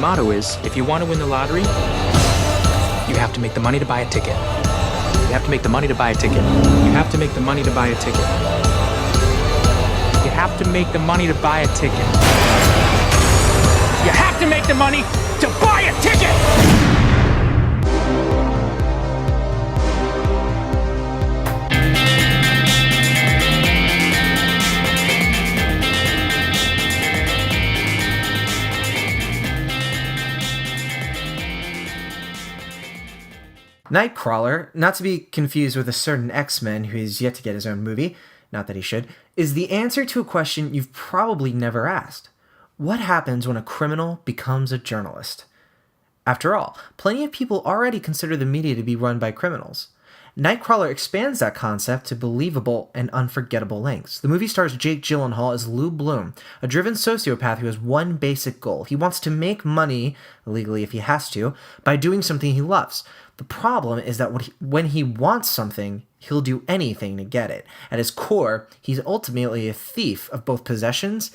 motto is, if you want to win the lottery, you have to make the money to buy a ticket. You have to make the money to buy a ticket. You have to make the money to buy a ticket. You have to make the money to buy a ticket. You have to make the money to buy a ticket! Nightcrawler, not to be confused with a certain X-Men who is yet to get his own movie, not that he should, is the answer to a question you've probably never asked. What happens when a criminal becomes a journalist? After all, plenty of people already consider the media to be run by criminals. Nightcrawler expands that concept to believable and unforgettable lengths. The movie stars Jake Gyllenhaal as Lou Bloom, a driven sociopath who has one basic goal. He wants to make money, illegally if he has to, by doing something he loves. The problem is that when he wants something, he'll do anything to get it. At his core, he's ultimately a thief of both possessions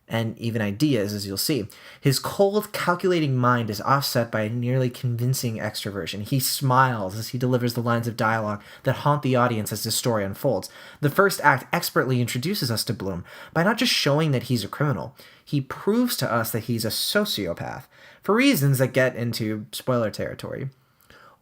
and even ideas, as you'll see. His cold, calculating mind is offset by a nearly convincing extroversion. He smiles as he delivers the lines of dialogue that haunt the audience as the story unfolds. The first act expertly introduces us to Bloom by not just showing that he's a criminal. He proves to us that he's a sociopath, for reasons that get into spoiler territory.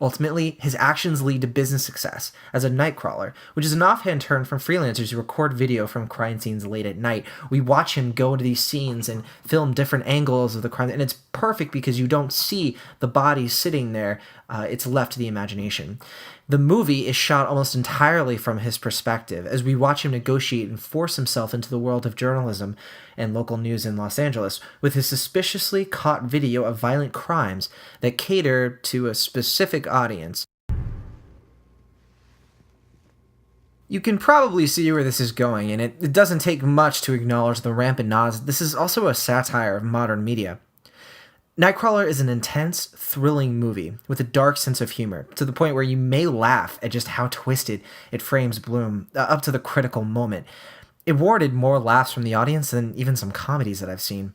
Ultimately, his actions lead to business success as a Nightcrawler, which is an offhand term from freelancers who record video from crime scenes late at night. We watch him go into these scenes and film different angles of the crime, and it's perfect because you don't see the body sitting there. It's left to the imagination. The movie is shot almost entirely from his perspective as we watch him negotiate and force himself into the world of journalism and local news in Los Angeles with his suspiciously caught video of violent crimes that cater to a specific audience. You can probably see where this is going, and it doesn't take much to acknowledge the rampant nods. This is also a satire of modern media. Nightcrawler is an intense, thrilling movie with a dark sense of humor, to the point where you may laugh at just how twisted it frames Bloom up to the critical moment. It warranted more laughs from the audience than even some comedies that I've seen.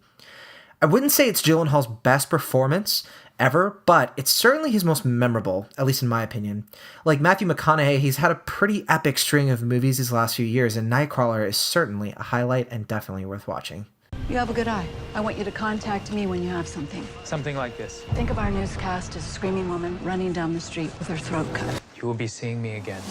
I wouldn't say it's Gyllenhaal's best performance ever, but it's certainly his most memorable, at least in my opinion. Like Matthew McConaughey, he's had a pretty epic string of movies these last few years, and Nightcrawler is certainly a highlight and definitely worth watching. You have a good eye. I want you to contact me when you have something. Something like this. Think of our newscast as a screaming woman running down the street with her throat cut. You will be seeing me again.